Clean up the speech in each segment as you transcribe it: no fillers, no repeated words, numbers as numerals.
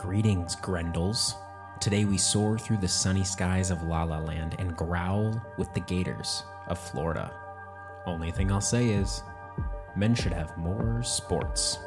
Greetings, Grendels. Today we soar through the sunny skies of La La Land and growl with the gators of Florida. Only thing I'll say is, men should have more sports.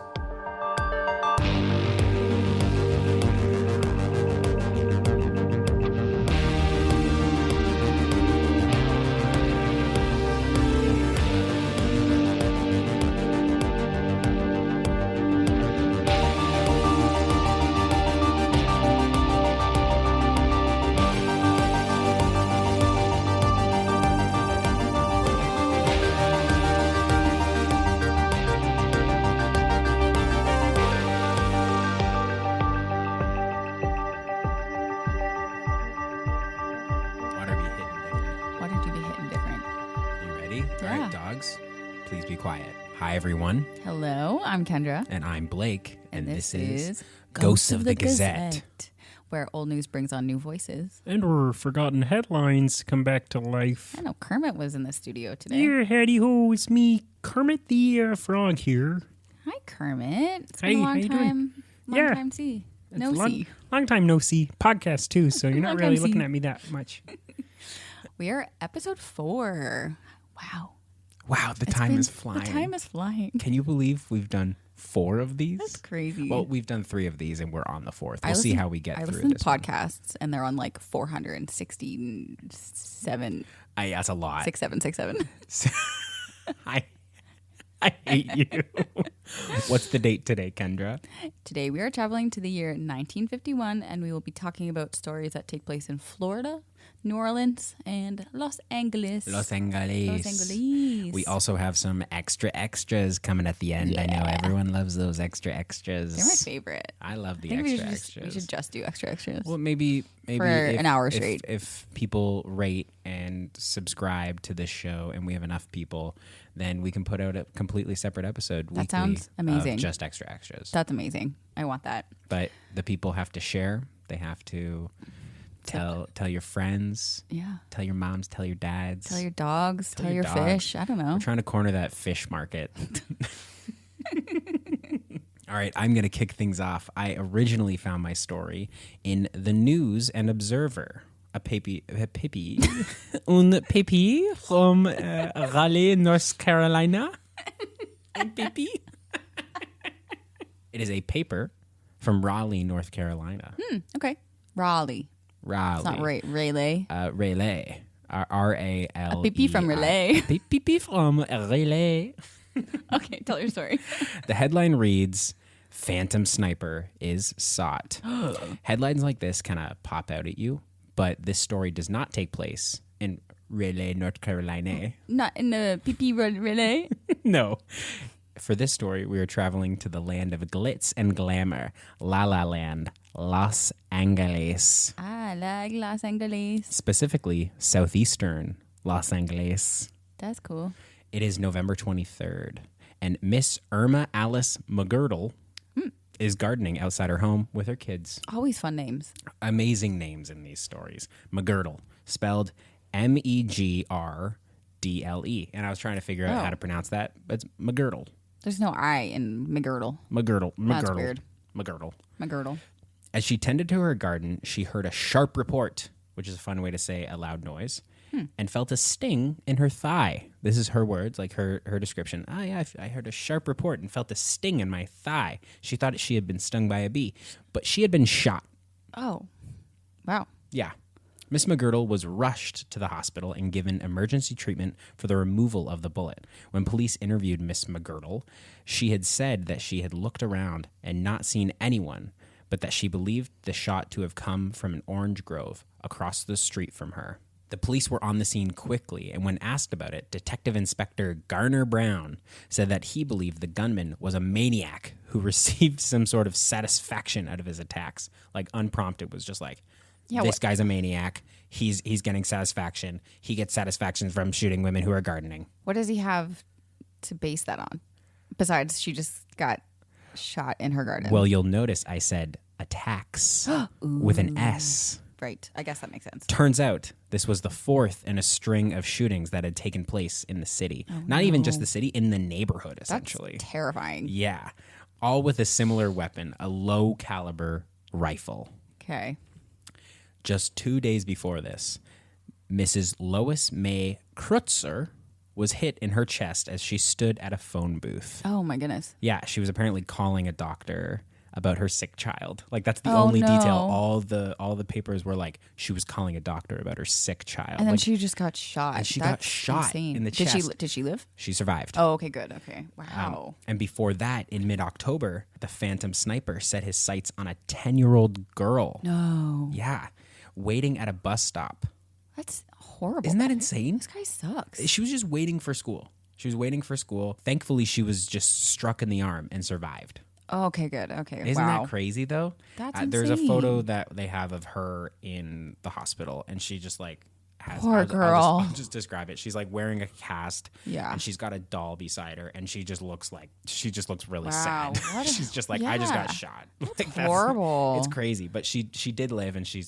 Hi, everyone. Hello, I'm Kendra. And I'm Blake. And this is Ghosts of the Gazette, where old news brings on new voices. And where forgotten headlines come back to life. I know Kermit was in the studio today. Here, howdy ho, it's me, Kermit the Frog here. Hi, Kermit. It's been a long time. Time see. Long time no see. Podcast too, so you're not really looking at me that much. We are episode 4. Wow, the time is flying. The time is flying. Can you believe we've done 4 of these? That's crazy. Well, we've done 3 of these and we're on the 4th. We'll see how we get through this. I listen to podcasts and they're on like 467. That's a lot. 6767. I hate you. What's the date today, Kendra? Today we are traveling to the year 1951 and we will be talking about stories that take place in Florida, New Orleans, and Los Angeles. Los Angeles. We also have some extras coming at the end. Yeah. I know everyone loves those extras. They're my favorite. I love the extras. We should just do extras. Well, maybe for an hour straight. If people rate and subscribe to this show and we have enough people, then we can put out a completely separate episode weekly. That sounds amazing. Of just extras. That's amazing. I want that. But the people have to share. They have to tell your friends. Yeah. Tell your moms. Tell your dads. Tell your dogs. Tell your fish. I don't know. We're trying to corner that fish market. All right, I'm going to kick things off. I originally found my story in the News and Observer. Un papier from Raleigh, North Carolina. Un papier. It is a paper from Raleigh, North Carolina. Okay. Raleigh. It's not Raleigh. Raleigh. R-A-L-E. A PP from Raleigh. PP from Raleigh. Okay, tell your story. The headline reads, Phantom Sniper is sought. Headlines like this kind of pop out at you, but this story does not take place in Raleigh, North Carolina. Not in the PP Raleigh? No. For this story, we are traveling to the land of glitz and glamour, La La Land, Los Angeles. I like Los Angeles. Specifically, southeastern Los Angeles. That's cool. It is November 23rd, and Miss Irma Alice McGirdle is gardening outside her home with her kids. Always fun names. Amazing names in these stories. McGirdle, spelled M-E-G-R-D-L-E. And I was trying to figure out how to pronounce that, but it's McGirdle. There's no I in McGirdle. McGirdle. That's weird. McGirdle. As she tended to her garden, she heard a sharp report, which is a fun way to say a loud noise, and felt a sting in her thigh. This is her words, like her description. Oh, yeah, I heard a sharp report and felt a sting in my thigh. She thought she had been stung by a bee, but she had been shot. Oh, wow. Yeah. Miss McGirdle was rushed to the hospital and given emergency treatment for the removal of the bullet. When police interviewed Miss McGirdle, she had said that she had looked around and not seen anyone, but that she believed the shot to have come from an orange grove across the street from her. The police were on the scene quickly, and when asked about it, Detective Inspector Garner Brown said that he believed the gunman was a maniac who received some sort of satisfaction out of his attacks. Like, unprompted, was just like, this guy's a maniac. He's getting satisfaction. He gets satisfaction from shooting women who are gardening. What does he have to base that on? Besides, she just got shot in her garden. Well, you'll notice I said attacks with an S. Right. I guess that makes sense. Turns out this was the 4th in a string of shootings that had taken place in the city. Not even just the city, in the neighborhood, essentially. That's terrifying. Yeah. All with a similar weapon, a low caliber rifle. Okay. Just 2 days before this, Mrs. Lois May Kreutzer was hit in her chest as she stood at a phone booth. Oh my goodness. Yeah, she was apparently calling a doctor about her sick child. Like that's the Oh, only no. detail. All the papers were like she was calling a doctor about her sick child. And then like, she just got shot. and she That's got shot insane. in the chest. Did she live? She survived. Oh, okay, good. Okay. Wow. And before that, in mid-October, the Phantom Sniper set his sights on a 10-year-old girl. No. Yeah, waiting at a bus stop. That's horrible. Isn't that insane? This guy sucks. She was just waiting for school. She was waiting for school. Thankfully, she was just struck in the arm and survived. Oh, okay, good. Okay. Isn't wow. that crazy, though? That's There's a insane. photo that they have of her in the hospital, and she just like has. Poor girl. I'll just describe it. She's like wearing a cast, Yeah. and she's got a doll beside her, and she just looks really Wow. sad. What a- She's just like, I just got yeah. shot. That's horrible. It's crazy, but she did live, and she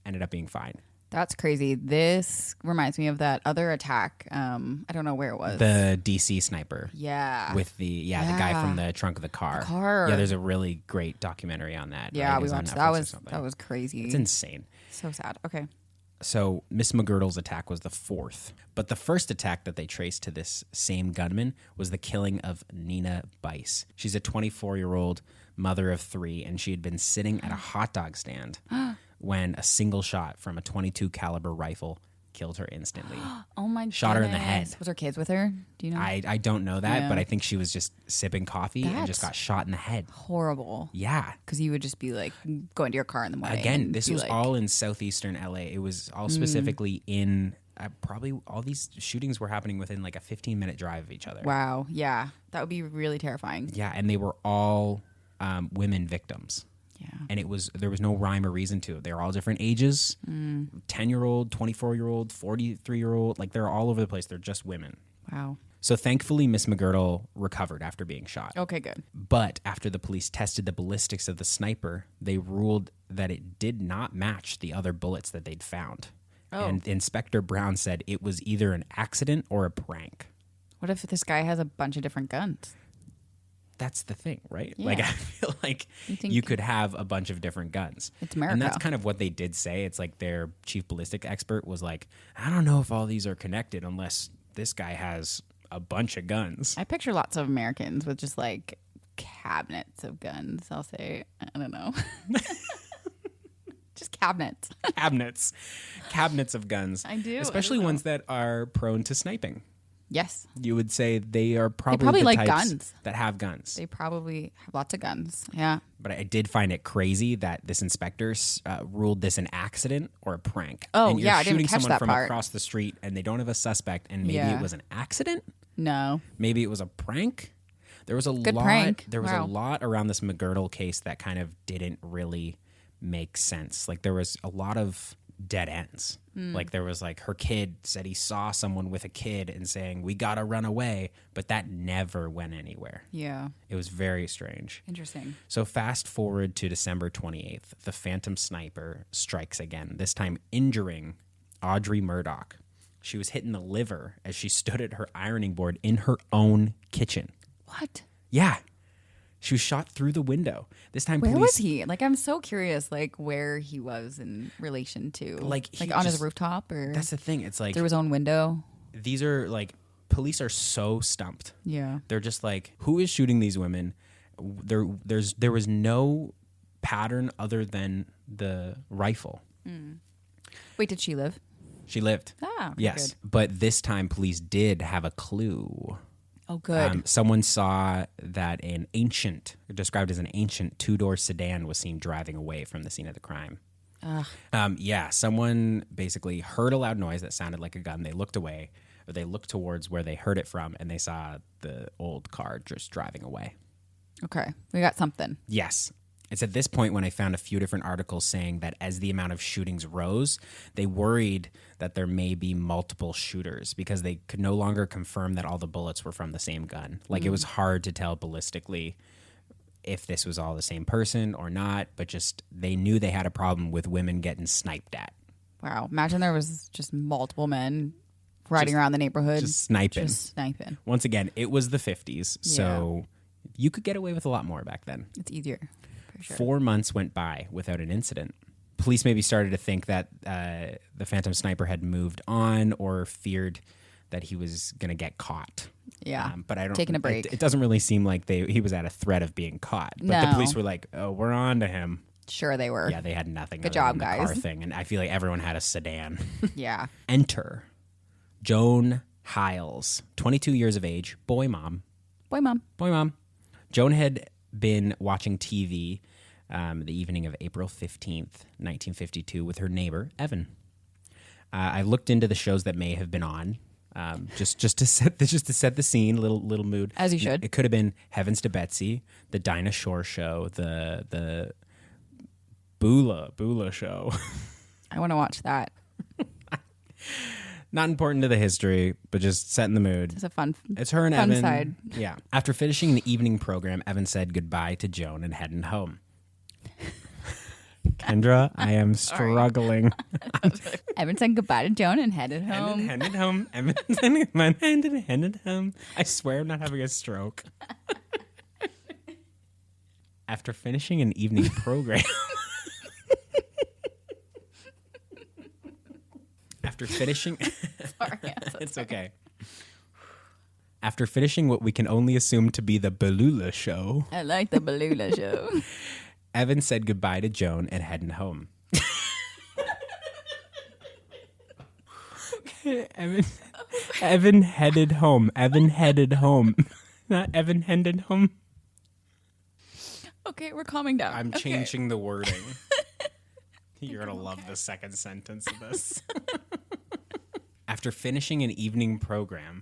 ended up being fine. That's crazy. This reminds me of that other attack. I don't know where it was. The DC sniper. Yeah. With the guy from the trunk of the car. Yeah, there's a really great documentary on that. Yeah, right? we It's on watched Netflix or that. something. That was crazy. It's insane. So sad. Okay. So Miss McGirdle's attack was the fourth, but the first attack that they traced to this same gunman was the killing of Nina Bice. She's a 24-year-old mother of 3, and she had been sitting at a hot dog stand when a single shot from a .22 caliber rifle killed her instantly. Oh my god. Shot her in the head. Was her kids with her? Do you know? I don't know that, Yeah. but I think she was just sipping coffee and just That's got shot in the head. Horrible. Yeah. Because you would just be like going to your car in the morning. Again, and this be was like, all in southeastern LA. It was all specifically in probably all these shootings were happening within like a 15-minute drive of each other. Wow. Yeah. That would be really terrifying. Yeah, and they were all women victims. Yeah. And there was no rhyme or reason to it. They were all different ages, 10-year-old, 24-year-old, 43-year-old. Like they're all over the place. They're just women. Wow. So thankfully, Miss McGirdle recovered after being shot. Okay, good. But after the police tested the ballistics of the sniper, they ruled that it did not match the other bullets that they'd found. Oh. And Inspector Brown said it was either an accident or a prank. What if this guy has a bunch of different guns? That's the thing, right? Yeah. Like I feel like you could have a bunch of different guns. It's America. And that's kind of what they did say. It's like their chief ballistic expert was like, I don't know if all these are connected unless this guy has a bunch of guns. I picture lots of Americans with just like cabinets of guns. I'll say, I don't know. Just cabinets. Cabinets of guns. I do. Especially ones that are prone to sniping. Yes. You would say they are probably probably the like types guns. that have guns. They probably have lots of guns. Yeah. But I did find it crazy that this inspector ruled this an accident or a prank. Oh, and you're yeah, I didn't shooting catch someone that from part. across the street and they don't have a suspect and maybe Yeah. it was an accident? No. Maybe it was a prank? There was a Good lot prank. there was Wow. a lot around this McGirdle case that kind of didn't really make sense. Like there was a lot of dead ends. Like there was like her kid said he saw someone with a kid and saying we gotta run away, but that never went anywhere. Yeah. It was very strange. Interesting. So fast forward to December 28th, the Phantom Sniper strikes again, this time injuring Audrey Murdoch. She was hit in the liver as she stood at her ironing board in her own kitchen. What? Yeah. She was shot through the window. This time Where police... was he? Like, I'm so curious, like, where he was in relation to. Like, he on his just- rooftop or That's the thing. It's like through his own window? these are like police are so stumped. Yeah. They're just like, who is shooting these women? There was no pattern other than the rifle. Wait, did she live? She lived. Ah, okay, yes, good. but this time police did have a clue. Oh, good. Someone saw that described as an ancient 2-door sedan was seen driving away from the scene of the crime. Someone basically heard a loud noise that sounded like a gun. They looked away, or they looked towards where they heard it from, and they saw the old car just driving away. Okay. We got something. Yes. It's at this point when I found a few different articles saying that as the amount of shootings rose, they worried that there may be multiple shooters because they could no longer confirm that all the bullets were from the same gun. Like it was hard to tell ballistically if this was all the same person or not, but just they knew they had a problem with women getting sniped at. Wow. Imagine there was just multiple men riding around the neighborhood. Just sniping. Just sniping. Once again, it was the 50s, so you could get away with a lot more back then. It's easier. For sure. 4 months went by without an incident. Police maybe started to think that the Phantom Sniper had moved on or feared that he was going to get caught. Yeah, but I don't. Taking a break. It doesn't really seem like he was at a threat of being caught. But the No. police were like, "Oh, we're on to him." Sure they were. Yeah, they had nothing. Good other job, than the guys. car thing, and I feel like everyone had a sedan. Yeah. Enter Joan Hiles, 22 years of age, boy mom. Boy, mom. Joan had been watching TV the evening of April 15th, 1952, with her neighbor, Evan. I looked into the shows that may have been on, just to set the scene, little mood. As you should. It could have been Heavens to Betsy, the Dinah Shore show, the Bula show. I want to watch that. Not important to the history, but just setting the mood. It's a fun. It's her and fun Evan. side. Yeah. After finishing the evening program, Evan said goodbye to Joan and heading home. Kendra, I am struggling. Evan said goodbye to Joan and headed home. Evan headed home. Evan said headed home. I swear I'm not having a stroke. After finishing an evening program. After finishing. Sorry, It's okay. After finishing what we can only assume to be the Balula show, I like the Balula show. Evan said goodbye to Joan and heading home. Evan headed home. Evan headed home. Not Evan headed home. Okay, we're calming down. I'm Okay. changing the wording. You're going to love the second sentence of this. After finishing an evening program.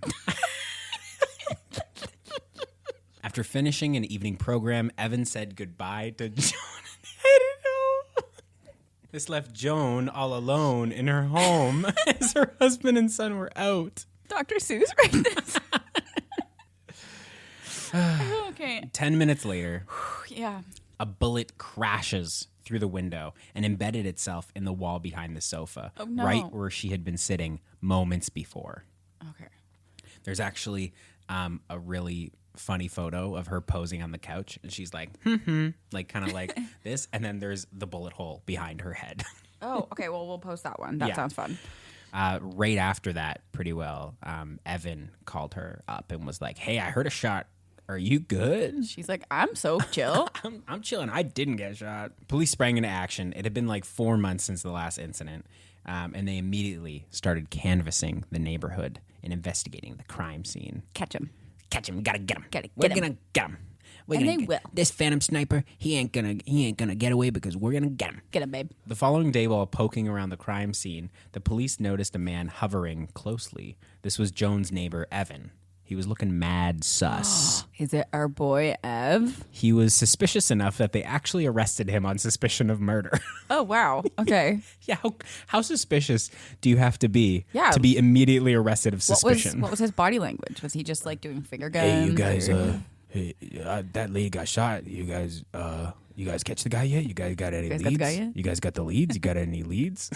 After finishing an evening program, Evan said goodbye to Joan and headed home. This left Joan all alone in her home as her husband and son were out. Dr. Seuss wrote this. Okay. 10 minutes later, Yeah. a bullet crashes through the window and embedded itself in the wall behind the sofa, Oh, no. right where she had been sitting moments before. Okay. There's actually a really funny photo of her posing on the couch, and she's like, like kind of like this, and then there's the bullet hole behind her head. Oh, okay. Well, we'll post that one. That Yeah. sounds fun. Right after that, pretty well, Evan called her up and was like, "Hey, I heard a shot. Are you good?" She's like, I'm so chill. I'm chilling. I didn't get shot. Police sprang into action. It had been like 4 months since the last incident, and they immediately started canvassing the neighborhood and investigating the crime scene. Catch him. Catch him. We gotta get him. Gotta We're get him. gonna get him. We're And gonna they get- will. This Phantom Sniper, he ain't gonna get away because we're gonna get him. Get him, babe. The following day, while poking around the crime scene, the police noticed a man hovering closely. This was Joan's neighbor, Evan. He was looking mad sus. Is it our boy, Ev? He was suspicious enough that they actually arrested him on suspicion of murder. Oh, wow. Okay. Yeah, how suspicious do you have to be Yeah. to be immediately arrested of suspicion? What was his body language? Was he just like doing finger guns? Hey, you guys, or- that lady got shot. You guys catch the guy yet? You guys got any guys got the leads? guy yet? You guys got the leads? You got any leads?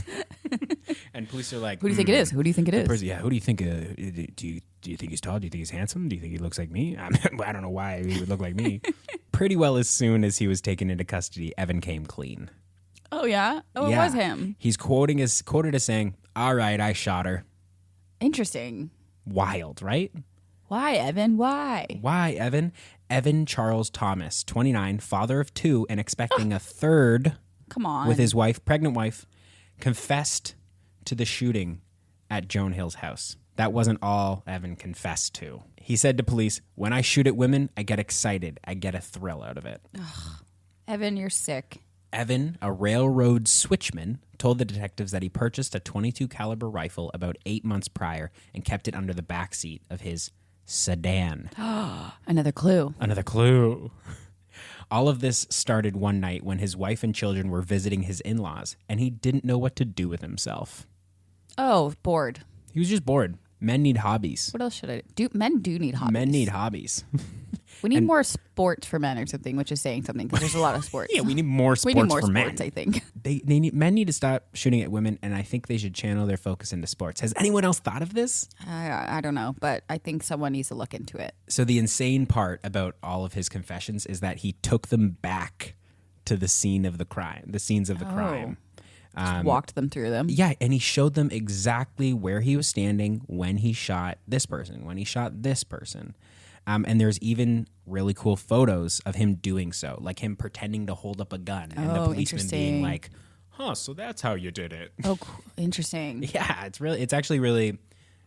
And police are like, Who do you think it is? Who do you think it the is? person- yeah, who do you think? Do you think he's tall? Do you think he's handsome? Do you think he looks like me? I don't know why he would look like me. Pretty well, as soon as he was taken into custody, Evan came clean. Oh, yeah? Oh, Yeah. it was him. He's quoted as saying, "All right, I shot her." Interesting. Wild, right? Why, Evan? Why? Why, Evan? Evan Charles Thomas, 29, father of 2, and expecting a third Come on. with his wife, pregnant wife, confessed to the shooting at Joan Hill's house. That wasn't all Evan confessed to. He said to police, "When I shoot at women, I get excited. I get a thrill out of it." Evan, you're sick. Evan, a railroad switchman, told the detectives that he purchased a .22 caliber rifle about 8 months prior and kept it under the backseat of his sedan. Another clue. Another clue. All of this started one night when his wife and children were visiting his in-laws, and he didn't know what to do with himself. Oh, bored. He was just bored. Men need hobbies. What else should I do? Men do need hobbies. Men need hobbies. We need more sports for men or something, which is saying something because there's a lot of sports. Yeah, we need more we sports need more for sports, men. I think. Men need to stop shooting at women, and I think they should channel their focus into sports. Has anyone else thought of this? I don't know, but I think someone needs to look into it. So the insane part about all of his confessions is that he took them back to the scenes of the crime. Just walked them through them. Yeah, and he showed them exactly where he was standing when he shot this person, when he shot this person. And there's even really cool photos of him doing so, like him pretending to hold up a gun and the policeman being like, "Huh, so that's how you did it." Oh, cool. Interesting. Yeah, it's actually really,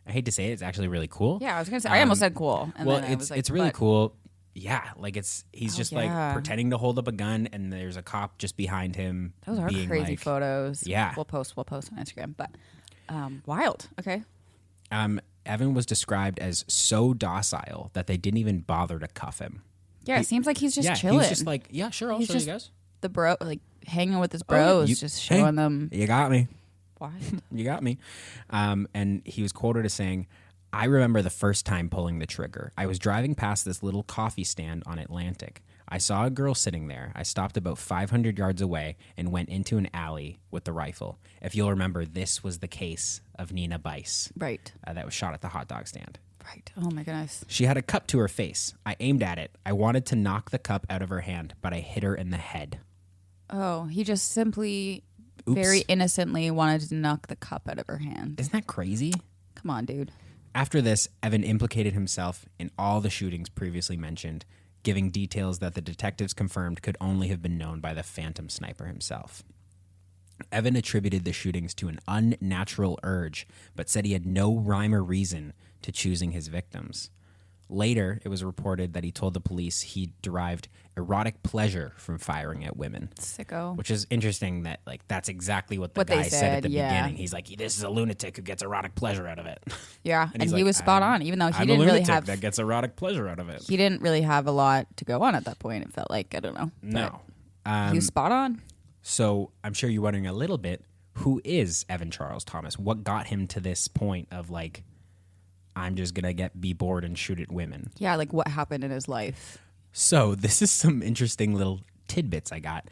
I hate to say it, it's actually really cool. Yeah, I was gonna say, I almost said cool. And well, then I was like, it's really but- cool. Yeah, like he's just like yeah. pretending to hold up a gun, and there's a cop just behind him. Those are being crazy like, photos. Yeah. We'll post on Instagram. But wild. Okay. Evan was described as so docile that they didn't even bother to cuff him. Yeah, it seems like he's just Yeah, chilling. he's just like, yeah, sure, I'll He's show just you guys. the bro, like hanging with his bros, just showing them. You got me. Wild. You got me. And he was quoted as saying, "I remember the first time pulling the trigger. I was driving past this little coffee stand on Atlantic. I saw a girl sitting there. I stopped about 500 yards away and went into an alley with the rifle." If you'll remember, this was the case of Nina Bice Right. that was shot at the hot dog stand. Right. Oh my goodness. She had a cup to her face. I aimed at it. I wanted to knock the cup out of her hand, but I hit her in the head. Oh, he just simply Oops. very innocently wanted to knock the cup out of her hand. Isn't that crazy? Come on, dude. After this, Evan implicated himself in all the shootings previously mentioned, giving details that the detectives confirmed could only have been known by the phantom sniper himself. Evan attributed the shootings to an unnatural urge, but said he had no rhyme or reason to choosing his victims. Later, it was reported that he told the police he derived erotic pleasure from firing at women. Sicko. Which is interesting that, like, that's exactly what the What they guy said at the said, yeah. beginning. He's like, this is a lunatic who gets erotic pleasure out of it. Yeah, And and he's he like, was spot on, even though he I'm didn't a really lunatic have that gets erotic pleasure out of it. he didn't really have a lot to go on at that point. It felt like, I don't know. No. He was spot on. So I'm sure you're wondering a little bit, who is Evan Charles Thomas? What got him to this point of, like, I'm just going to be bored and shoot at women? Yeah, like what happened in his life. So this is some interesting little tidbits I got.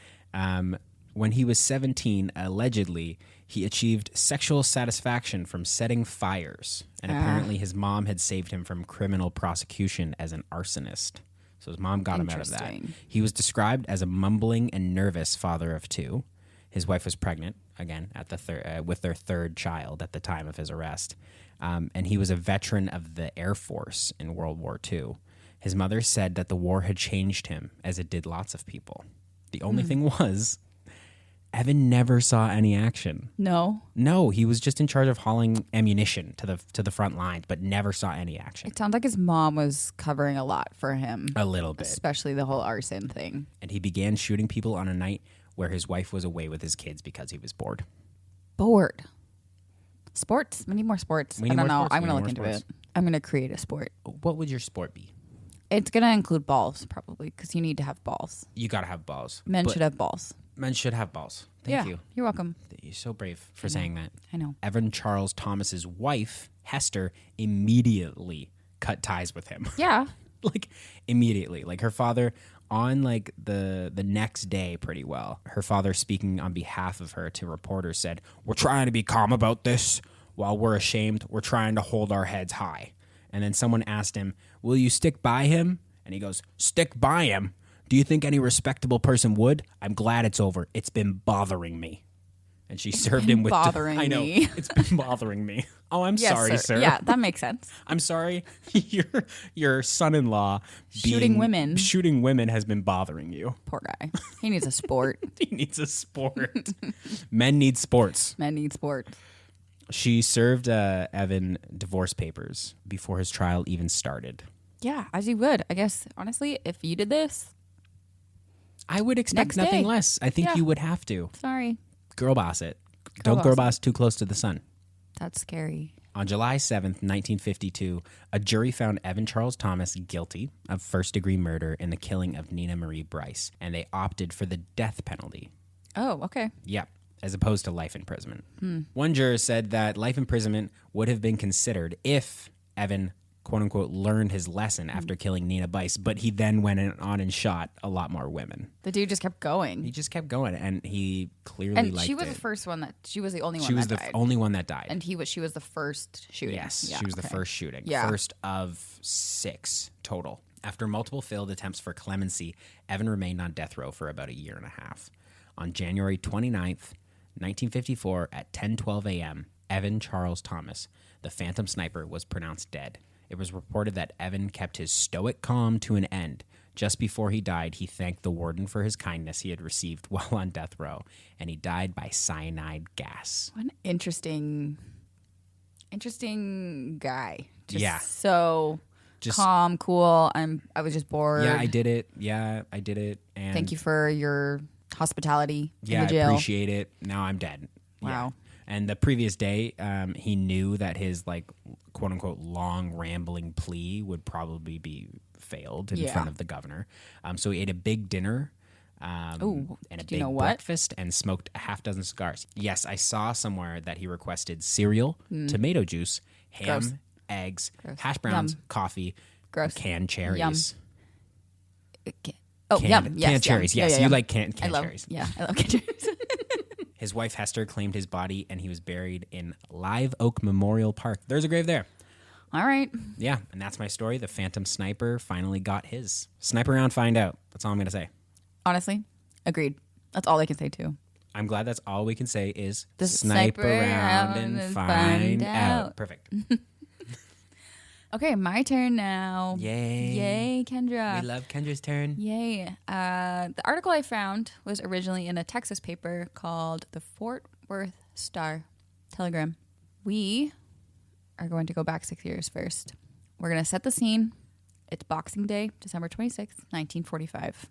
When he was 17, allegedly, he achieved sexual satisfaction from setting fires. And apparently his mom had saved him from criminal prosecution as an arsonist. So his mom got him out of that. Interesting. He was described as a mumbling and nervous father of two. His wife was pregnant, again, at the with their third child at the time of his arrest. And he was a veteran of the Air Force in World War II. His mother said that the war had changed him, as it did lots of people. The only thing was, Evan never saw any action. No. No, he was just in charge of hauling ammunition to the front lines, but never saw any action. It sounds like his mom was covering a lot for him. A little bit. Especially the whole arson thing. And he began shooting people on a night where his wife was away with his kids because he was bored. Bored. Sports. We need more sports. We I need don't more know. sports. I'm We going to need look into more it. sports. I'm going to create a sport. What would your sport be? It's going to include balls, probably, because you need to have balls. You got to have balls. Men But should have balls. Men should have balls. Thank you. You're welcome. You're so brave for saying that. I know. Evan Charles Thomas's wife, Hester, immediately cut ties with him. Yeah. Like immediately. Like her father on like the next day pretty well. Her father, speaking on behalf of her to reporters, said, "We're trying to be calm about this. While we're ashamed, we're trying to hold our heads high." And then someone asked him, "Will you stick by him?" And he goes, "Stick by him? Do you think any respectable person would? I'm glad it's over. It's been bothering me." And she served him with bothering I know. me. It's been bothering me. Oh, I'm Yes, sorry, sir. Yeah, that makes sense. I'm sorry. Your son-in-law Shooting women. Shooting women has been bothering you. Poor guy. He needs a sport. He needs a sport. Men need sports. Men need sport. She served Evan divorce papers before his trial even started. Yeah, as you would. I guess, honestly, if you did this, I would expect Next nothing day. less. I think Yeah. you would have to. sorry. Girl boss it. Don't girl boss too close to the sun. That's scary. On July 7th, 1952, a jury found Evan Charles Thomas guilty of first-degree murder in the killing of Nina Marie Bryce, and they opted for the death penalty. Oh, okay. Yep, as opposed to life imprisonment. One juror said that life imprisonment would have been considered if Evan, quote-unquote, learned his lesson after killing Nina Bice, but he then went on and shot a lot more women. The dude just kept going. He just kept going, and he clearly And liked she was it. the first one she was the only She one was that the died. only one that died. And she was the first shooting. Yes, Yeah, she was the okay. first shooting. Yeah. First of 6 total. After multiple failed attempts for clemency, Evan remained on death row for about a year and a half. On January 29th, 1954, at 10:12 a.m., Evan Charles Thomas, the Phantom Sniper, was pronounced dead. It was reported that Evan kept his stoic calm to an end. Just before he died, he thanked the warden for his kindness he had received while on death row, and he died by cyanide gas. What an interesting guy. Just calm, cool. I was just bored. Yeah, I did it. And thank you for your hospitality. Yeah, in the I jail. appreciate it. Now I'm dead. Wow. Yeah. And the previous day, he knew that his quote unquote long rambling plea would probably be failed in front of the governor. So he ate a big dinner and a big breakfast and smoked a half dozen cigars. Yes, I saw somewhere that he requested cereal, tomato juice, ham, Gross. eggs, Gross. hash browns, Yum. coffee, Gross. canned cherries. Yum. Canned Yes, cherries. yum. Yes, Yeah. you like canned I love cherries. Yeah, I love canned cherries. His wife Hester claimed his body, and he was buried in Live Oak Memorial Park. There's a grave there. All right. Yeah, and that's my story. The Phantom Sniper finally got his. Snipe around, find out. That's all I'm going to say. Honestly, agreed. That's all I can say too. I'm glad that's all we can say is Just snipe snipe around around and find out. Perfect. Okay, my turn now. Yay. Kendra. We love Kendra's turn. Yay. The article I found was originally in a Texas paper called the Fort Worth Star Telegram. We are going to go back 6 years first. We're going to set the scene. It's Boxing Day, December 26th, 1945.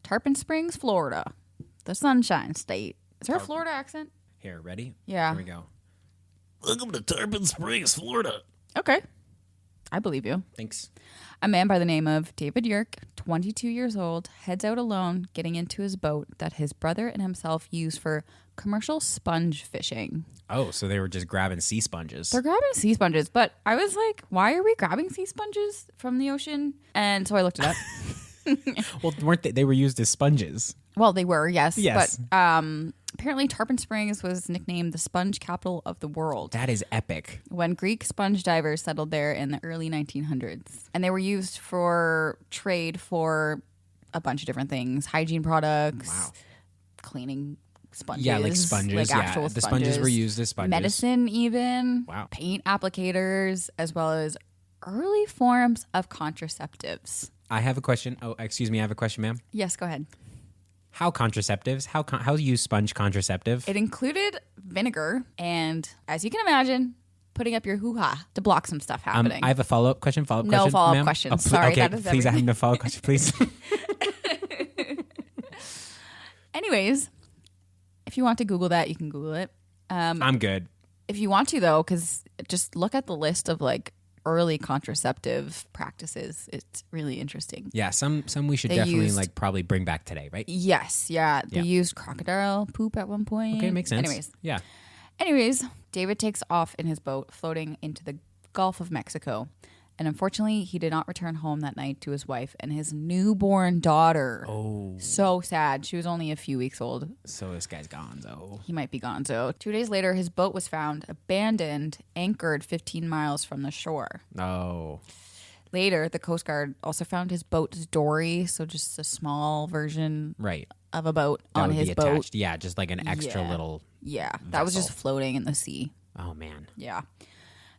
Tarpon Springs, Florida. The Sunshine State. Is there a Florida accent? Here, ready? Yeah. Here we go. Welcome to Tarpon Springs, Florida. Okay. I believe you. Thanks. A man by the name of David Yerk, 22 years old, heads out alone, getting into his boat that his brother and himself use for commercial sponge fishing. Oh, so they were just grabbing sea sponges. They're grabbing sea sponges, but I was like, why are we grabbing sea sponges from the ocean? And so I looked it up. Well, weren't they? They were used as sponges. Well, they were, yes. Yes. But apparently Tarpon Springs was nicknamed the sponge capital of the world That is epic. when Greek sponge divers settled there in the early 1900s. And they were used for trade for a bunch of different things. Hygiene products. Wow. Cleaning sponges. Yeah, like sponges. Like actual The sponges were used as sponges. Medicine even. Wow. Paint applicators, as well as early forms of contraceptives. I have a question. Oh, excuse me. I have a question, ma'am. Yes, go ahead. How contraceptives? How use sponge contraceptive? It included vinegar and, as you can imagine, putting up your hoo-ha to block some stuff happening. I have a follow-up question. No follow-up ma'am? questions. Oh, Sorry, okay, that is please. I have everything. no follow-up question, please. Anyways, if you want to Google that, you can Google it. I'm good. If you want to, though, because just look at the list of like early contraceptive practices. It's really interesting. Yeah, some we should They definitely used- probably bring back today, right? Yes, yeah. They Yeah. used crocodile poop at one point. Okay, makes sense. Anyways, David takes off in his boat, floating into the Gulf of Mexico. And unfortunately, he did not return home that night to his wife and his newborn daughter. Oh, So sad. She was only a few weeks old. so this guy's gone though. He might be gone. So 2 days later, his boat was found abandoned, anchored 15 miles from the shore. Oh, Later, the Coast Guard also found his boat's dory, so just a small version right. of a boat That on would his be boat. attached. Yeah, just like an extra Yeah. little. Yeah, that was just vessel. floating in the sea. Oh man. Yeah.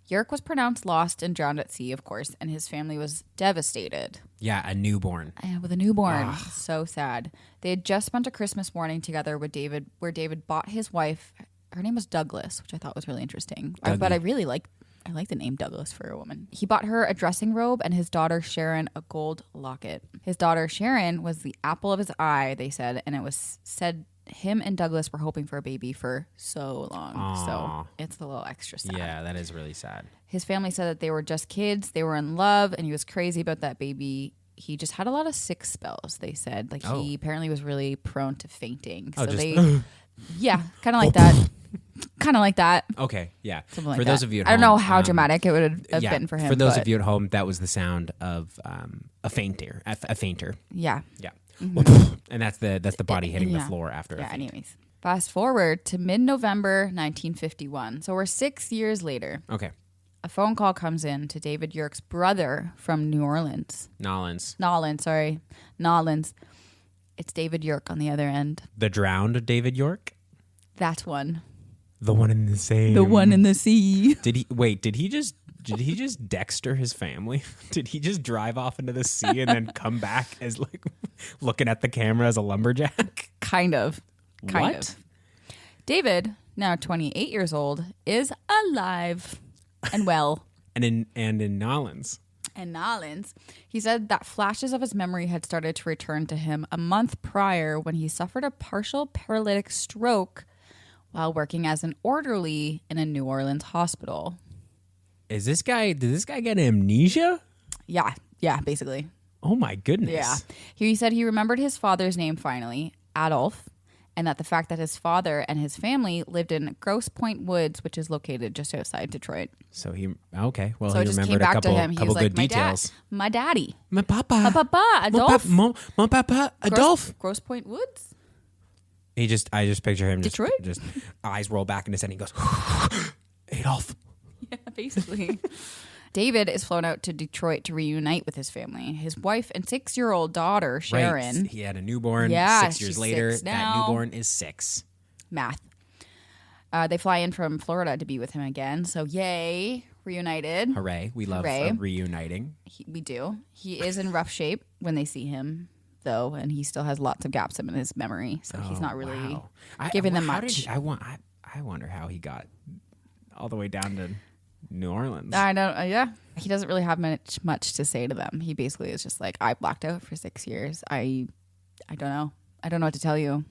Yerk was pronounced lost and drowned at sea, of course, and his family was devastated. Yeah, a newborn. And with a newborn. So sad. They had just spent a Christmas morning together with David, where David bought his wife. Her name was Douglas, which I thought was really interesting. But I really like the name Douglas for a woman. He bought her a dressing robe and his daughter Sharon a gold locket. His daughter Sharon was the apple of his eye, they said, and it was said him and Douglas were hoping for a baby for so long. Aw. So it's a little extra sad. Yeah, that is really sad. His family said that they were just kids. They were in love, and he was crazy about that baby. He just had a lot of sick spells, they said. Like, he apparently was really prone to fainting. So yeah, kind of like that. Kind of like that. Okay, yeah. Something like for that. those of you at I home, don't know how dramatic it would have been for him. For those but of you at home, that was the sound of a fainter. A fainter. Yeah. Yeah. And that's the body hitting the floor after. Yeah, a faint. anyways. Fast forward to mid-November 1951. So we're 6 years later. Okay. a phone call comes in to David York's brother from New Orleans. Nolans. Nolans. It's David York on the other end. The drowned David York? That one. The one in the sea. The one in the sea. Did he just Dexter his family? Did he just drive off into the sea and then come back as like looking at the camera as a lumberjack? Kind of. What? David, now 28 years old, is alive and well. and in Nolans. And Nolans, he said that flashes of his memory had started to return to him a month prior when he suffered a partial paralytic stroke while working as an orderly in a New Orleans hospital. Did this guy get amnesia? Yeah, basically. Oh my goodness. Yeah. He said he remembered his father's name finally, Adolph, and that the fact that his father and his family lived in Grosse Pointe Woods, which is located just outside Detroit. So he it remembered just came back a couple to him. He couple was like, good details. My daddy. My papa. My papa, Adolph. Mon papa, Adolphe. Grosse Pointe Woods? I just picture him Detroit? just eyes roll back in his head and he goes, Adolphe. Yeah, basically. David is flown out to Detroit to reunite with his family. His wife and 6-year-old daughter, Sharon. Right. He had a newborn. Yeah, 6 years she's later, 6 that now. newborn is 6. Math. They fly in from Florida to be with him again. So yay, reunited. Hooray. We love reuniting. We do. He is in rough shape when they see him, though, and he still has lots of gaps in his memory. So he's not really giving them much. I wonder how he got all the way down to New Orleans. I don't. Yeah, he doesn't really have much to say to them. He basically is just like, I blacked out for 6 years. I don't know. I don't know what to tell you,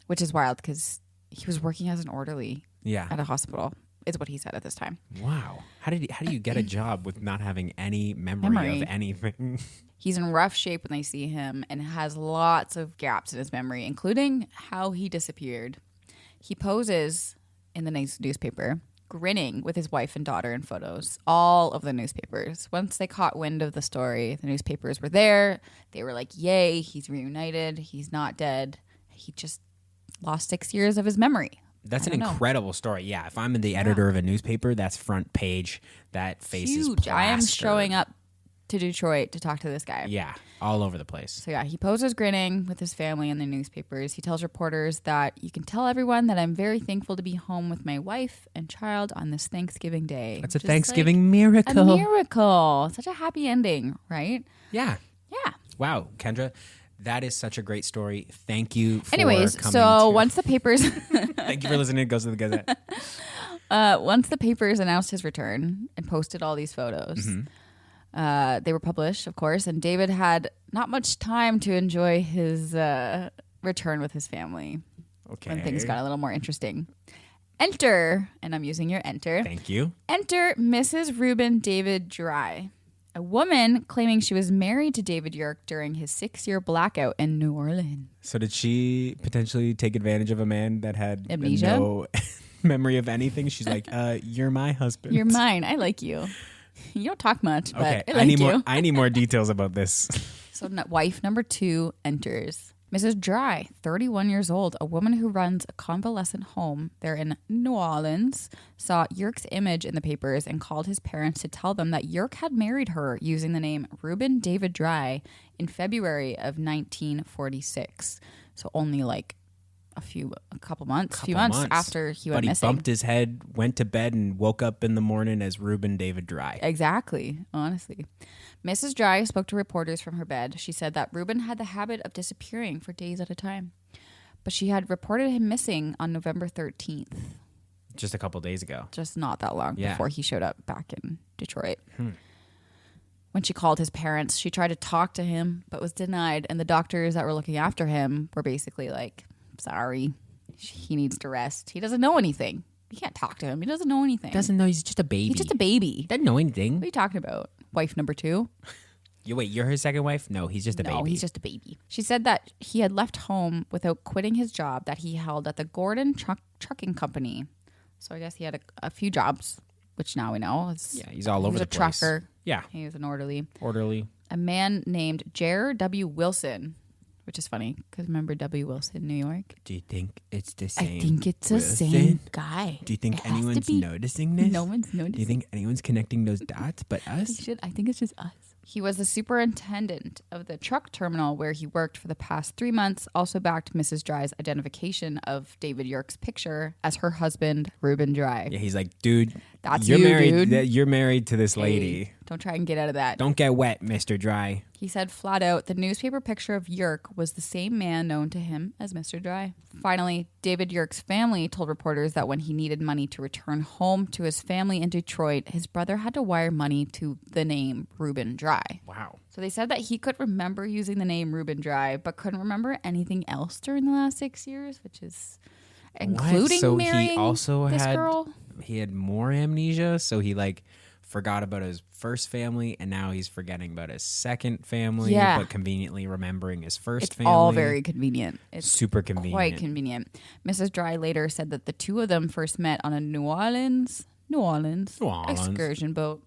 which is wild because he was working as an orderly. Yeah. At a hospital is what he said at this time. Wow. How do you get a job with not having any memory of anything? He's in rough shape when they see him and has lots of gaps in his memory, including how he disappeared. He poses in the newspaper, grinning with his wife and daughter in photos. All of the newspapers. Once they caught wind of the story, the newspapers were there. They were like, yay, he's reunited. He's not dead. He just lost 6 years of his memory. That's an incredible story. Yeah, if I'm the editor of a newspaper, that's front page. That face is huge. plastered. I am showing up to Detroit to talk to this guy. Yeah, all over the place. So yeah, he poses grinning with his family in the newspapers. He tells reporters that you can tell everyone that I'm very thankful to be home with my wife and child on this Thanksgiving Day. That's a Thanksgiving miracle. A miracle. Such a happy ending, right? Yeah. Yeah. Wow, Kendra. That is such a great story. Thank you for Anyways, coming so once the papers... Thank you for listening to Goes to the Gazette. Once the papers announced his return and posted all these photos, they were published, of course, and David had not much time to enjoy his return with his family. Okay. When things got a little more interesting. Enter, and I'm using your enter. Thank you. Enter Mrs. Reuben David Dry. A woman claiming she was married to David York during his 6-year blackout in New Orleans. So did she potentially take advantage of a man that had amnesia? No memory of anything? She's like, you're my husband. You're mine. I like you. You don't talk much, but okay. I like you. I need more details about this. So wife number 2 enters. Mrs. Dry, 31 years old, a woman who runs a convalescent home there in New Orleans, saw York's image in the papers and called his parents to tell them that York had married her using the name Reuben David Dry in February of 1946. So only like a couple months after he went missing. But he bumped his head, went to bed, and woke up in the morning as Reuben David Dry. Exactly, honestly. Mrs. Dry spoke to reporters from her bed. She said that Reuben had the habit of disappearing for days at a time. But she had reported him missing on November 13th. Just a couple days ago. Just not that long before he showed up back in Detroit. When she called his parents, she tried to talk to him, but was denied. And the doctors that were looking after him were basically like, sorry, he needs to rest. He doesn't know anything. You can't talk to him. He doesn't know anything. Doesn't know. He's just a baby. He's just a baby. Doesn't know anything. What are you talking about? Wife number 2? You're his second wife? No, he's just a baby. No, he's just a baby. She said that he had left home without quitting his job that he held at the Gordon Trucking Company. So I guess he had a few jobs, which now we know. He's all over the place. He was a trucker. Yeah. He was an orderly. Orderly. A man named Jer W. Wilson which is funny because remember W. Wilson, New York? Do you think it's the same? I think it's the same guy. Do you think anyone's noticing this? No one's noticing. Do you think anyone's connecting those dots but us? I think it's just us. He was the superintendent of the truck terminal where he worked for the past 3 months, also backed Mrs. Dry's identification of David Yerke's picture as her husband, Reuben Dry. Yeah, he's like, dude, that's you're married. Dude. You're married to this lady. Don't try and get out of that. Don't get wet, Mr. Dry. He said flat out the newspaper picture of Yerke was the same man known to him as Mr. Dry. Finally, David Yerke's family told reporters that when he needed money to return home to his family in Detroit, his brother had to wire money to the name Reuben Dry. Wow. So they said that he could remember using the name Reuben Dry, but couldn't remember anything else during the last 6 years, which is including so marrying he also this had, girl. He had more amnesia, so he like forgot about his first family, and now he's forgetting about his second family, but conveniently remembering his first family. It's all very convenient. It's super convenient. Quite convenient. Mrs. Dry later said that the two of them first met on a New Orleans excursion boat.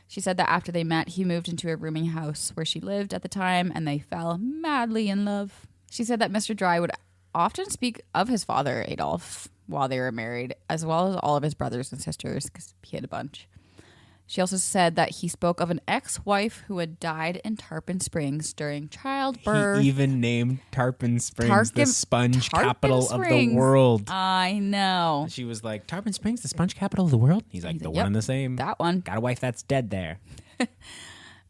She said that after they met, he moved into a rooming house where she lived at the time, and they fell madly in love. She said that Mr. Dry would often speak of his father, Adolf, while they were married, as well as all of his brothers and sisters, because he had a bunch. She also said that he spoke of an ex-wife who had died in Tarpon Springs during childbirth. He even named Tarpon Springs the sponge capital of the world. I know. She was like, Tarpon Springs, the sponge capital of the world? He's like, one and the same. That one. Got a wife that's dead there.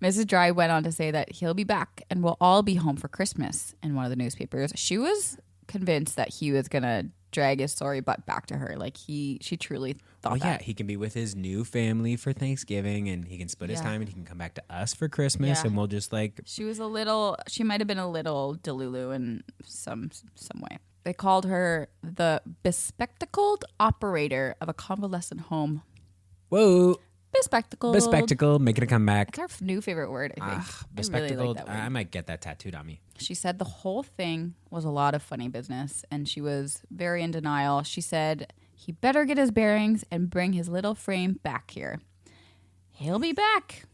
Mrs. Dry went on to say that he'll be back and we'll all be home for Christmas in one of the newspapers. She was convinced that he was going to drag his sorry butt back to her. Like she truly thought that. He can be with his new family for Thanksgiving, and he can split his time, and he can come back to us for Christmas, and we'll just like. She might have been a little delulu in some way. They called her the bespectacled operator of a convalescent home. Whoa. Bespectacled. Make it a comeback. That's our new favorite word, I think. Bespectacled. I really like that word. I might get that tattooed on me. She said the whole thing was a lot of funny business, and she was very in denial. She said he better get his bearings and bring his little frame back here. He'll be back.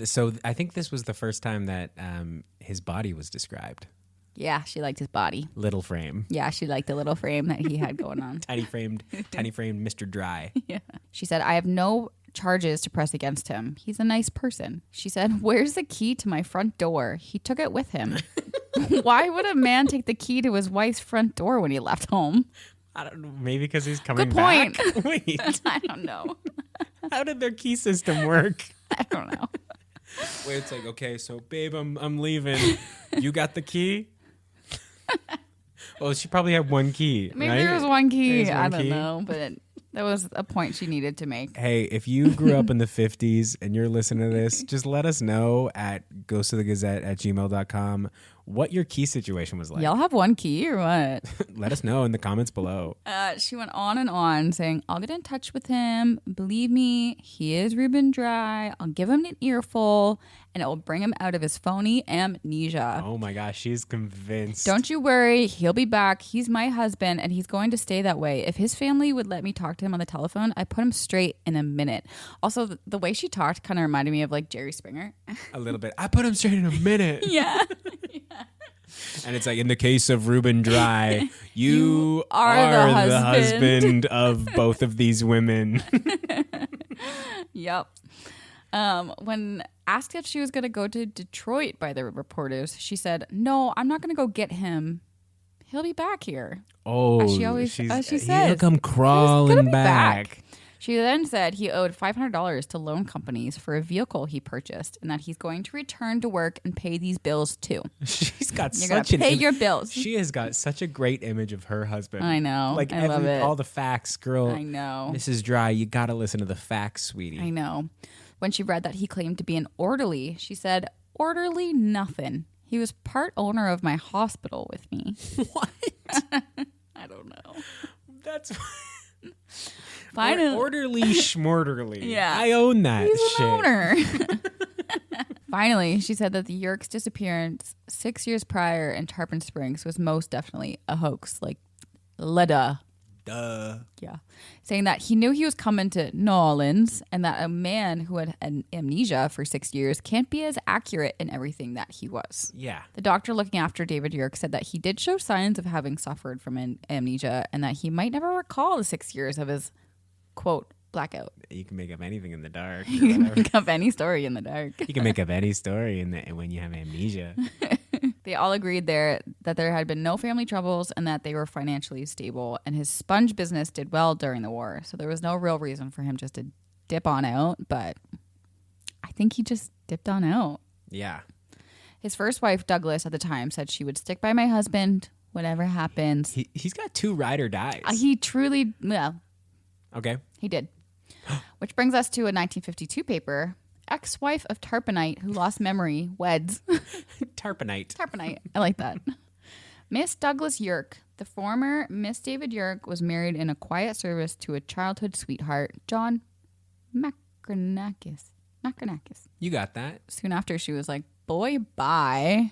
So I think this was the first time that his body was described. Yeah, she liked his body. Little frame. Yeah, she liked the little frame that he had going on. Tiny framed Mr. Dry. Yeah. She said, I have no charges to press against him. He's a nice person. She said, where's the key to my front door? He took it with him. Why would a man take the key to his wife's front door when he left home? I don't know. Maybe because he's coming Good point. back? Wait. I don't know. How did their key system work? I don't know. Wait, it's like, okay, so babe, I'm leaving. You got the key? Well, she probably had one key. Maybe right? there was one key. I don't know, but that was a point she needed to make. Hey, if you grew up in the 50s and you're listening to this, just let us know at ghostofthegazette@gmail.com what your key situation was like. Y'all have one key or what? Let us know in the comments below. She went on and on saying, I'll get in touch with him. Believe me, he is Reuben Dry. I'll give him an earful and it will bring him out of his phony amnesia. Oh my gosh, she's convinced. Don't you worry. He'll be back. He's my husband and he's going to stay that way. If his family would let me talk to him on the telephone, I put him straight in a minute. Also, the way she talked kind of reminded me of like Jerry Springer. A little bit. I put him straight in a minute. Yeah. And it's like, in the case of Reuben Dry, you are the husband of both of these women. Yep. When asked if she was going to go to Detroit by the reporters, she said, no, I'm not going to go get him. He'll be back here. Oh, as she says. He'll come crawling back. She then said he owed $500 to loan companies for a vehicle he purchased and that he's going to return to work and pay these bills too. She's got You're such an pay your bills. She has got such a great image of her husband. I know. Like I love it. All the facts, girl. I know. Mrs. Dry, you got to listen to the facts, sweetie. I know. When she read that he claimed to be an orderly, she said, orderly nothing. He was part owner of my hospital with me. What? I don't know. That's... Finally. Orderly schmorderly. Yeah. I own that He's shit. An owner. Finally, she said that the Yerke's disappearance 6 years prior in Tarpon Springs was most definitely a hoax. Like, Leda. Duh. Yeah. Saying that he knew he was coming to New Orleans and that a man who had amnesia for 6 years can't be as accurate in everything that he was. Yeah. The doctor looking after David Yerk said that he did show signs of having suffered from amnesia and that he might never recall the 6 years of his, quote, blackout. You can make up anything in the dark. or You can whatever. make up any story in the dark. You can make up any story when you have amnesia. They all agreed there that there had been no family troubles and that they were financially stable, and his sponge business did well during the war. So there was no real reason for him just to dip on out, but I think he just dipped on out. Yeah. His first wife, Douglas, at the time said she would stick by my husband, whatever happens. He's got 2 ride or dies. He truly, well, Okay. he did. Which brings us to a 1952 paper. Ex-wife of Tarpanite who lost memory weds. Tarpanite. Tarpanite. I like that. Miss Douglas Yerk, the former Miss David Yerk, was married in a quiet service to a childhood sweetheart, John Macronakis. You got that. Soon after, she was like, boy, bye.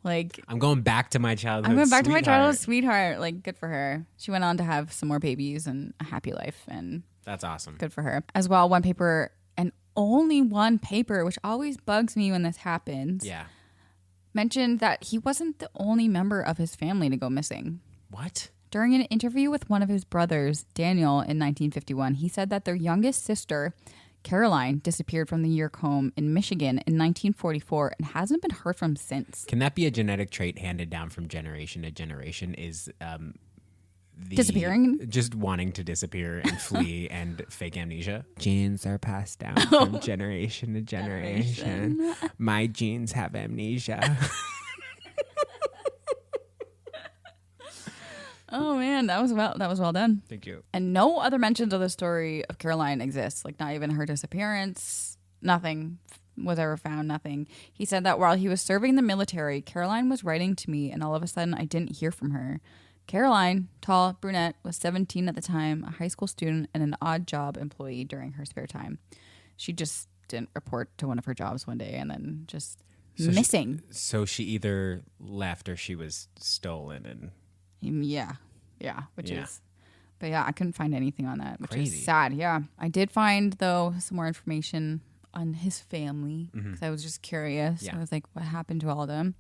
Like, I'm going back to my childhood I'm going back to my sweetheart. childhood sweetheart. Like, good for her. She went on to have some more babies and a happy life, and That's awesome. good for her. As well, one paper, and only one paper, which always bugs me when this happens, Yeah. mentioned that he wasn't the only member of his family to go missing. What? During an interview with one of his brothers, Daniel, in 1951, he said that their youngest sister, Caroline, disappeared from the Yerk home in Michigan in 1944 and hasn't been heard from since. Can that be a genetic trait handed down from generation to generation? Is Disappearing? Just wanting to disappear and flee and fake amnesia? Genes are passed down from generation to generation. My genes have amnesia. Oh man, that was well done. Thank you. And no other mentions of the story of Caroline exists. Like, not even her disappearance. Nothing was ever found. Nothing. He said that while he was serving the military, Caroline was writing to me, and all of a sudden, I didn't hear from her. Caroline, tall, brunette, was 17 at the time, a high school student, and an odd job employee during her spare time. She just didn't report to one of her jobs one day, and then just missing. So she either left or she was stolen. And Yeah, which is, but yeah, I couldn't find anything on that, which Crazy. is sad. Yeah, I did find though some more information on his family because I was just curious. Yeah. I was like, what happened to all of them?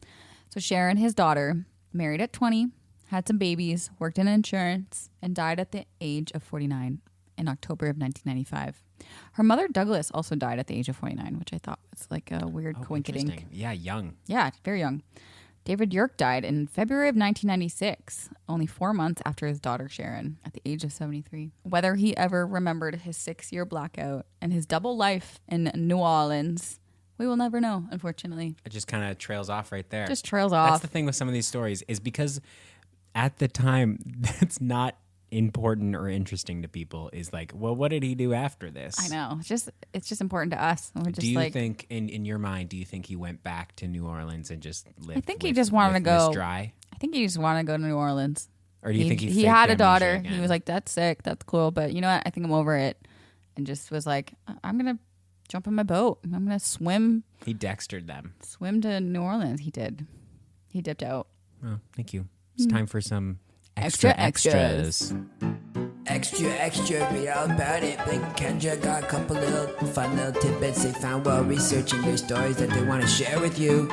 So Sharon, his daughter, married at 20, had some babies, worked in insurance, and died at the age of 49 in October of 1995. Her mother, Douglas, also died at the age of 49, which I thought was like a weird coinkydink. interesting. Yeah, young. Yeah, very young. David Yerk died in February of 1996, only 4 months after his daughter Sharon, at the age of 73. Whether he ever remembered his 6-year blackout and his double life in New Orleans, we will never know, unfortunately. It just kind of trails off right there. Just trails That's off. the thing with some of these stories is because at the time, that's not important or interesting to people. Is like, well, what did he do after this? I know. It's just important to us. We're just Do you like, think, in your mind, do you think he went back to New Orleans and just lived? I think he just wanted to Miss go. Dry, I think he just wanted to go to New Orleans. or do you think he he faked had a amnesia daughter? again? He was like, "That's sick. That's cool." But you know what? I think I'm over it, and just was like, "I'm gonna jump in my boat. I'm gonna swim he Dextered them. to New Orleans." He did. He dipped out. Oh, thank you. It's time for some Extra extra extras. Extra, read all about it. Blake and Kendra got a couple little fun little tidbits they found while researching their stories that they want to share with you.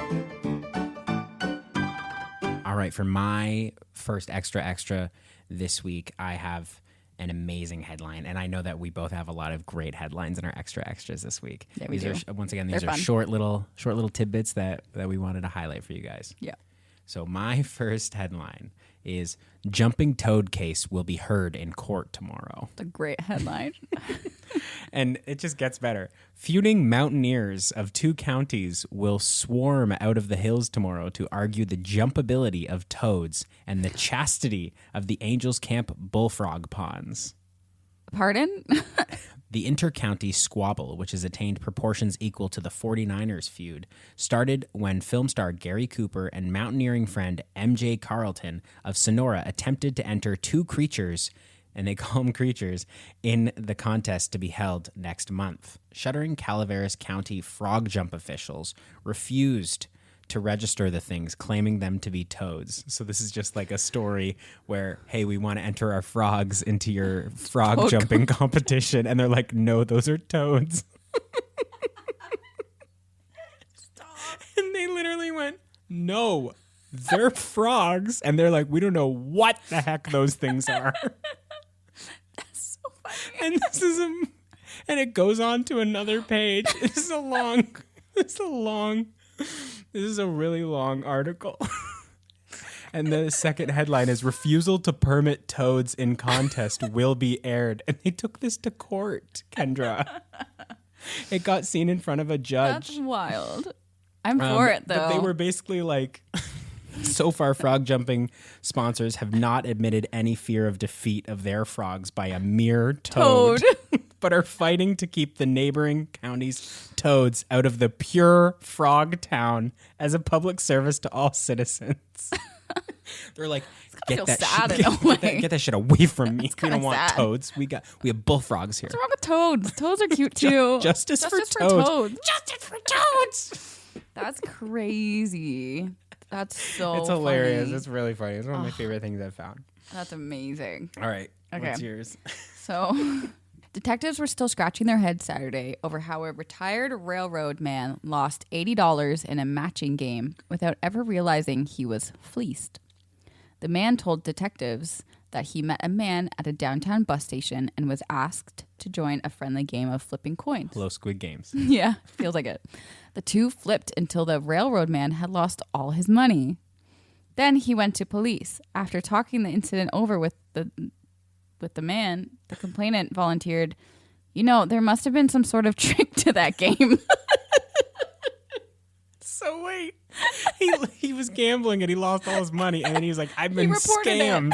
All right, for my first extra this week, I have an amazing headline, and I know that we both have a lot of great headlines in our extras this week. Yeah, we these do. are once again these They're are fun. short little tidbits that we wanted to highlight for you guys. Yeah. So my first headline is jumping toad case will be heard in court tomorrow. It's a great headline. And it just gets better. Feuding mountaineers of 2 counties will swarm out of the hills tomorrow to argue the jumpability of toads and the chastity of the Angels Camp bullfrog ponds. Pardon? The inter-county squabble, which has attained proportions equal to the 49ers feud, started when film star Gary Cooper and mountaineering friend MJ Carlton of Sonora attempted to enter 2 creatures, and they call them creatures, in the contest to be held next month. Shuddering Calaveras County frog jump officials refused to register the things, claiming them to be toads. So this is just like a story where, hey, we want to enter our frogs into your frog jumping competition. And they're like, no, those are toads. Stop. And they literally went, no, they're frogs. And they're like, we don't know what the heck those things are. That's so funny. And this is and it goes on to another page. This is a really long article. And the second headline is refusal to permit toads in contest will be aired. And they took this to court, Kendra. It got seen in front of a judge. That's wild. I'm for it, though. But they were basically like, so far, frog jumping sponsors have not admitted any fear of defeat of their frogs by a mere toad. But are fighting to keep the neighboring county's toads out of the pure frog town as a public service to all citizens. They're like, get that shit away from me. We don't want toads. We have bullfrogs here. What's wrong with toads? Toads are cute too. Justice for toads. Justice for toads. That's crazy. That's so It's hilarious. funny. It's really funny. It's one of my favorite things I've found. That's amazing. All right. Okay. What's yours? So, detectives were still scratching their heads Saturday over how a retired railroad man lost $80 in a matching game without ever realizing he was fleeced. The man told detectives that he met a man at a downtown bus station and was asked to join a friendly game of flipping coins. Hello, Squid Games. Yeah, feels like it. The two flipped until the railroad man had lost all his money. Then he went to police. After talking the incident over with the man, the complainant volunteered, there must have been some sort of trick to that game. So wait, he was gambling and he lost all his money, and then he was like, I've been scammed.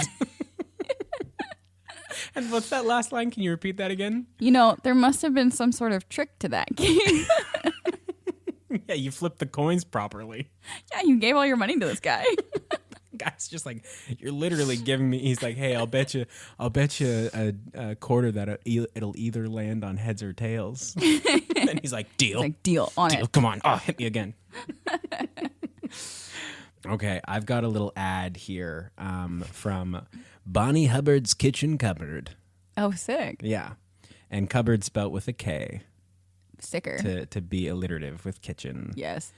And what's that last line? Can you repeat that again? There must have been some sort of trick to that game. Yeah, you flipped the coins properly. Yeah, you gave all your money to this guy. Guy's just like, you're literally giving me. He's like, hey, I'll bet you a quarter that it'll either land on heads or tails. And he's like, deal. He's like, deal on it. Come on. Oh, hit me again. Okay, I've got a little ad here from Bonnie Hubbard's Kitchen Cupboard. Oh, sick. Yeah, and cupboard spelt with a K. Sicker. To be alliterative with kitchen. Yes.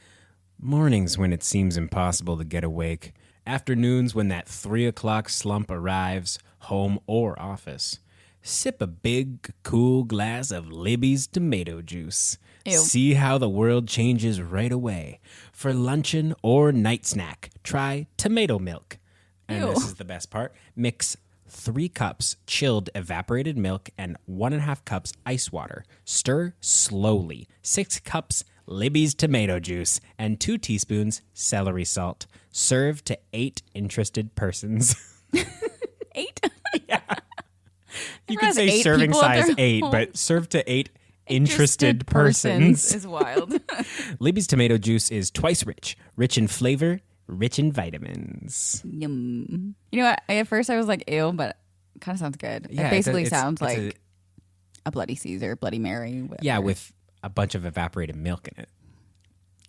Mornings when it seems impossible to get awake. Afternoons when that 3 o'clock slump arrives, home or office. Sip a big, cool glass of Libby's tomato juice. Ew. See how the world changes right away. For luncheon or night snack, try tomato milk. And Ew. this is the best part. Mix 3 cups chilled evaporated milk and 1.5 cups ice water. Stir slowly. 6 cups Libby's tomato juice and 2 teaspoons celery salt. Serve to 8 interested persons. 8? Yeah. You Everyone could say has 8 serving people at size their 8, home. but serve to 8 interested persons. Is wild. Libby's tomato juice is twice rich in flavor, rich in vitamins. Yum. You know what? At first I was like, ew, but it kind of sounds good. Yeah, it basically it's sounds like a Bloody Caesar, Bloody Mary. Whatever. Yeah, with a bunch of evaporated milk in it.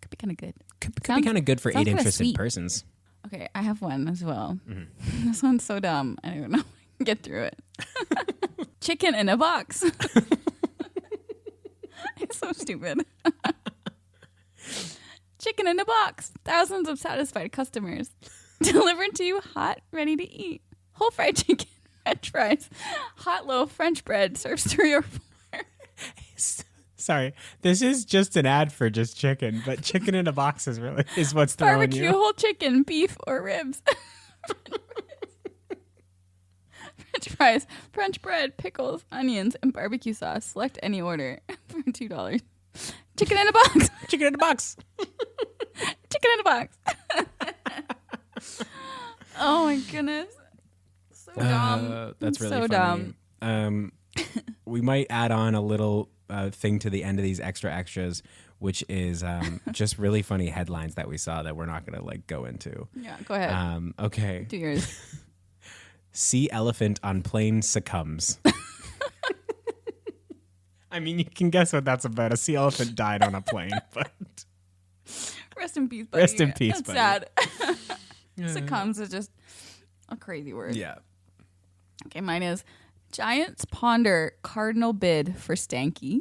Could be kind of good. Could be kind of good for 8 kinda interested sweet. persons. Okay, I have one as well. Mm-hmm. This one's so dumb. I don't even know if I can get through it. Chicken in a box. It's so stupid. Chicken in a box. Thousands of satisfied customers. Delivered to you hot, ready to eat. Whole fried chicken, French fries, hot loaf French bread serves through your floor. Sorry, this is just an ad for just chicken, but chicken in a box is what's throwing Barbecue, you. whole chicken, beef, or ribs. French fries, French bread, pickles, onions, and barbecue sauce. Select any order for $2. Chicken in a box. Chicken in a box. Chicken in a box. Oh my goodness. So dumb. That's really so funny. dumb. We might add on a little thing to the end of these extras, which is just really funny headlines that we saw that we're not going to go into. Yeah, go ahead. Okay. Do yours. Sea elephant on plane succumbs. I mean, you can guess what that's about. A sea elephant died on a plane, but Rest in peace, buddy. Rest in peace, That's buddy. sad. Succumbs is just a crazy word. Yeah. Okay, mine is Giants ponder cardinal bid for Stanky.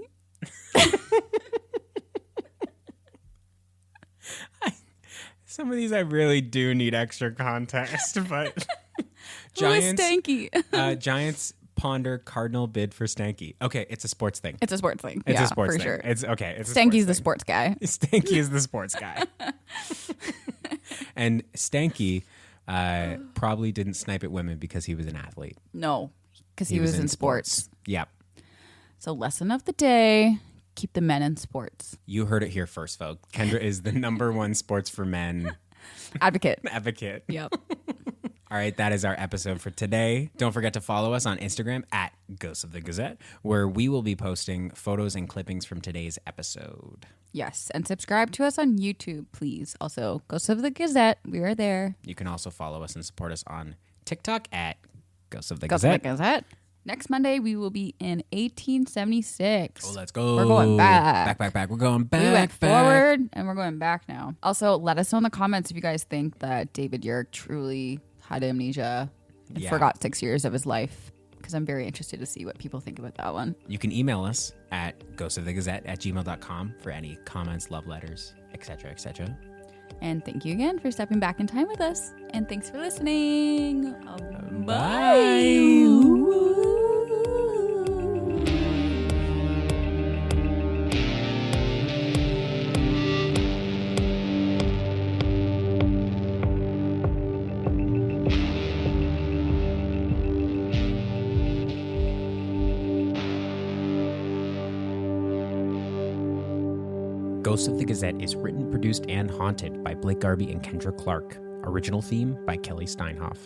Some of these I really do need extra context, but Who is Stanky? Giants ponder cardinal bid for Stanky. Okay, it's a sports thing. It's a sports thing. It's yeah, a sports for thing. sure. It's okay. It's a Stanky's the sports sports guy. thing. Stanky is the sports guy. And Stanky probably didn't snipe at women because he was an athlete. No, because he was in sports. Yep. So lesson of the day, keep the men in sports. You heard it here first, folks. Kendra is the #1 sports for men Advocate. advocate. Yep. All right, that is our episode for today. Don't forget to follow us on Instagram at Ghosts of the Gazette, where we will be posting photos and clippings from today's episode. Yes, and subscribe to us on YouTube, please. Also, Ghosts of the Gazette, we are there. You can also follow us and support us on TikTok at Ghosts of the Ghosts of Gazette. the Gazette. Next Monday, we will be in 1876. Oh, let's go. We're going back. Back. We're going back. We went forward, and we're going back now. Also, let us know in the comments if you guys think that David Yerk truly had amnesia and forgot 6 years of his life, because I'm very interested to see what people think about that one. You can email us at ghostofthegazette@gmail.com for any comments, love letters, etc., etc. And thank you again for stepping back in time with us. And thanks for listening. Bye. Ghosts of the Gazette is written, produced, and haunted by Blake Garbe and Kendra Clark. Original theme by Kelly Steinhoff.